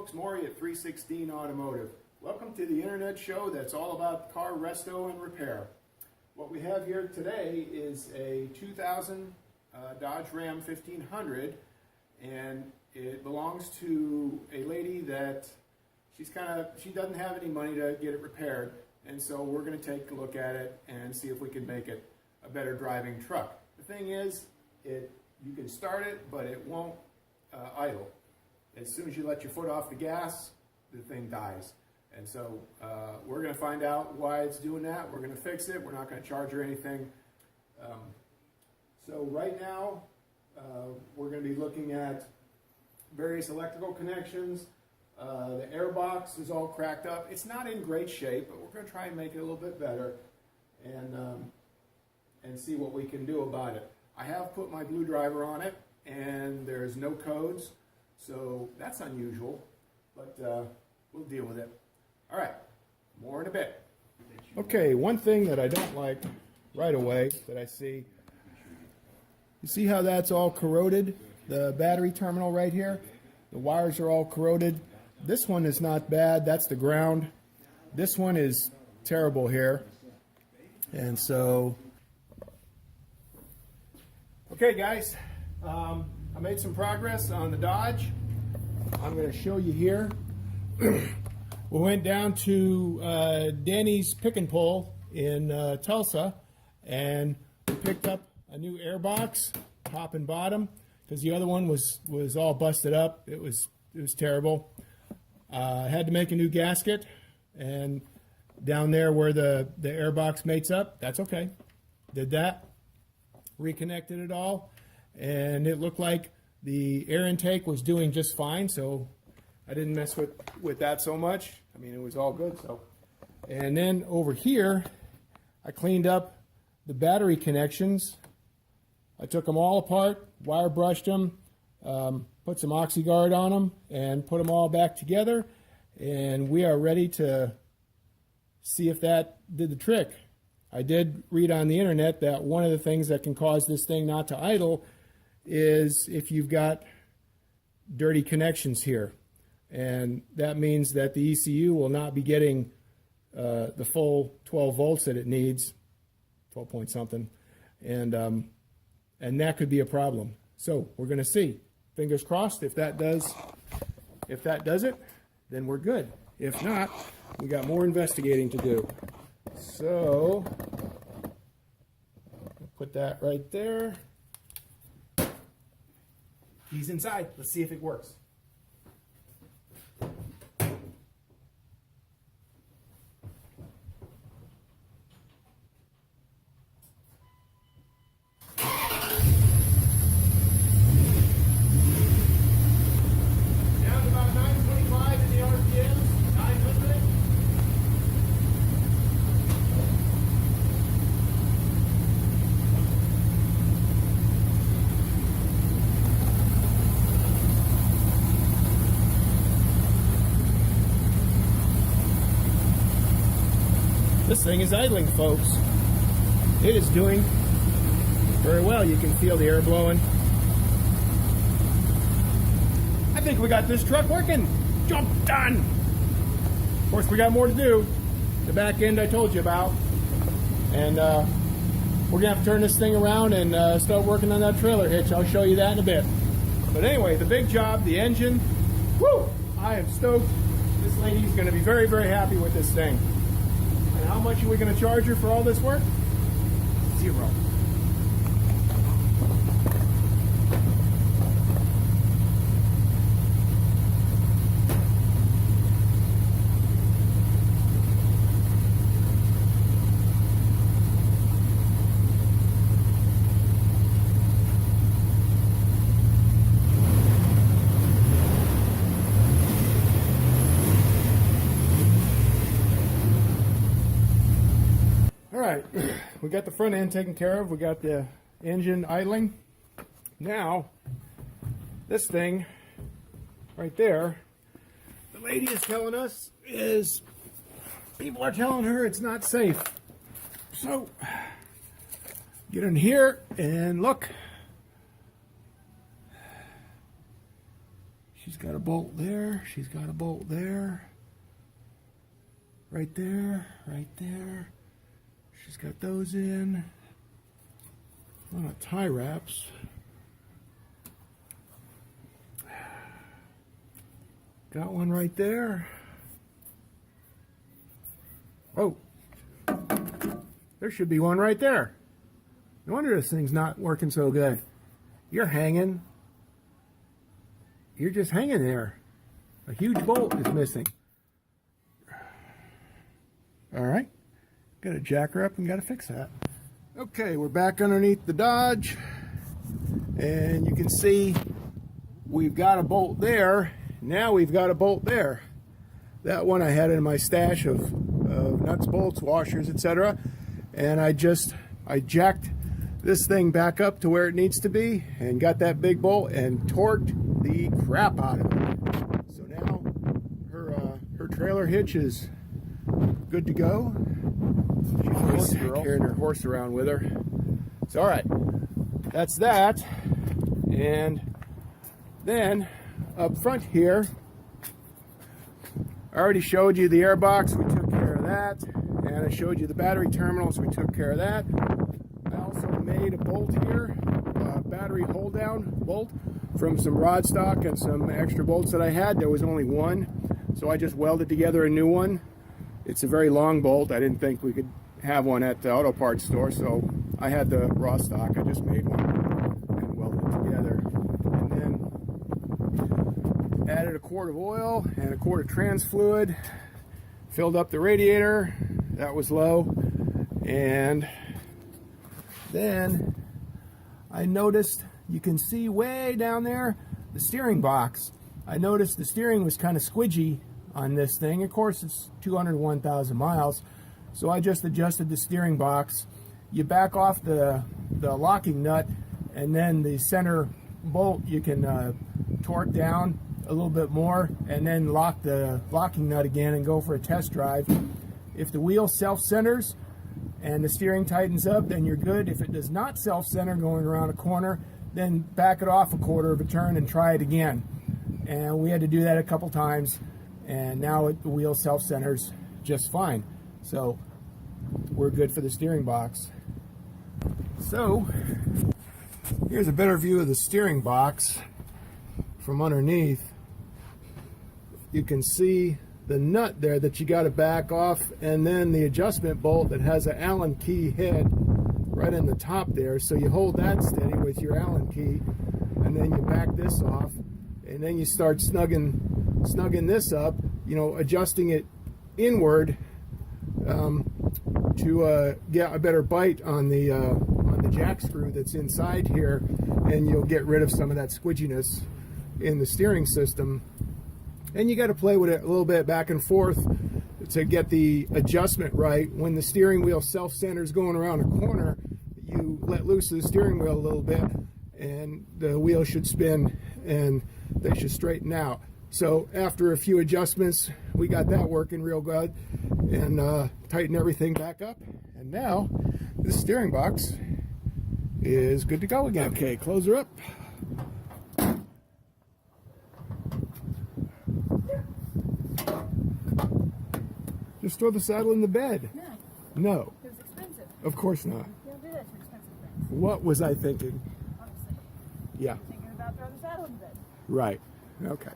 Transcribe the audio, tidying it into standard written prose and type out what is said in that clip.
folks, Maury at 316 Automotive. Welcome to the internet show that's all about car resto and repair. What we have here today is a 2000 Dodge Ram 1500, and it belongs to a lady that she doesn't have any money to get it repaired, and so we're going to take a look at it and see if we can make it a better driving truck. The thing is, you can start it, but it won't idle. As soon as you let your foot off the gas, the thing dies. And so we're going to find out why it's doing that. We're going to fix it. We're not going to charge her anything. So right now, we're going to be looking at various electrical connections. The air box is all cracked up. It's not in great shape, but we're going to try and make it a little bit better and see what we can do about it. I have put my blue driver on it, and there's no codes. So that's unusual, but we'll deal with it. All right, more in a bit. Okay, one thing that I don't like right away that I see, you see how that's all corroded? The battery terminal right here, the wires are all corroded. This one is not bad, that's the ground. This one is terrible here. And so, okay guys, I made some progress on the Dodge. I'm going to show you here. We went down to Danny's Pick and Pull in Tulsa, and we picked up a new air box, top and bottom, because the other one was all busted up. It was terrible. I had to make a new gasket, and down there where the air box mates up, that's okay. Did that, reconnected it all, and it looked like the air intake was doing just fine, so I didn't mess with that so much. I mean, it was all good. So, and then over here, I cleaned up the battery connections. I took them all apart, wire brushed them, put some OxyGuard on them, and put them all back together. And we are ready to see if that did the trick. I did read on the internet that one of the things that can cause this thing not to idle is if you've got dirty connections here. And that means that the ECU will not be getting the full 12 volts that it needs, 12 point something, and that could be a problem. So we're going to see. Fingers crossed. If that does it, then we're good. If not, we got more investigating to do. So put that right there. He's inside. Let's see if it works. This thing is idling, folks. It is doing very well. You can feel the air blowing. I think we got this truck working. Job done. Of course, we got more to do. The back end I told you about. And we're going to have to turn this thing around and start working on that trailer hitch. I'll show you that in a bit. But anyway, the big job, the engine. Woo! I am stoked. This lady's going to be very, very happy with this thing. And how much are we going to charge her for all this work? $0. All right, we got the front end taken care of. We got the engine idling. Now, this thing right there, the lady is telling us is people are telling her it's not safe. So, get in here and look. She's She's got a bolt there. She's got a bolt there. Right there. Right there. She's got those in. A lot of tie wraps. Got one right there. Oh. There should be one right there. No wonder this thing's not working so good. You're hanging. You're just hanging there. A huge bolt is missing. All right. Got to jack her up and got to fix that. Okay, we're back underneath the Dodge. And you can see we've got a bolt there. Now we've got a bolt there. That one I had in my stash of nuts, bolts, washers, etc. And I jacked this thing back up to where it needs to be and got that big bolt and torqued the crap out of it. So now her trailer hitch is good to go. She's carrying her horse around with her. So all right, that's that. And then up front here, I already showed you the air box. We took care of that. And I showed you the battery terminals. We took care of that. I also made a bolt here, a battery hold down bolt from some rod stock and some extra bolts that I had. There was only one, so I just welded together a new one. It's a very long bolt. I didn't think we could have one at the auto parts store, so I had the raw stock. I just made one and welded it together. And then added a quart of oil and a quart of trans fluid, filled up the radiator. That was low. And then I noticed, you can see way down there, the steering box. I noticed the steering was kind of squidgy on this thing. Of course, it's 201,000 miles. So I just adjusted the steering box. You back off the locking nut, and then the center bolt you can torque down a little bit more, and then lock the locking nut again and go for a test drive. If the wheel self-centers and the steering tightens up, then you're good. If it does not self-center going around a corner, then back it off a quarter of a turn and try it again. And we had to do that a couple times, and now the wheel self-centers just fine. So we're good for the steering box. So here's a better view of the steering box from underneath. You can see the nut there that you got to back off, and then the adjustment bolt that has an Allen key head right in the top there. So you hold that steady with your Allen key, and then you back this off, and then you start snugging this up, you know, adjusting it inward to get a better bite on the jack screw that's inside here, and you'll get rid of some of that squidginess in the steering system. And you got to play with it a little bit back and forth to get the adjustment right. When the steering wheel self-centers going around a corner, you let loose of the steering wheel a little bit, and the wheel should spin and they should straighten out. So after a few adjustments, we got that working real good and tightened everything back up. And now the steering box is good to go again. Okay, close her up. Just throw the saddle in the bed. No. It was expensive. Of course not. You don't do that to expensive things. What was I thinking? Honestly. Yeah. Thinking about throwing the saddle in the bed. Right. Okay.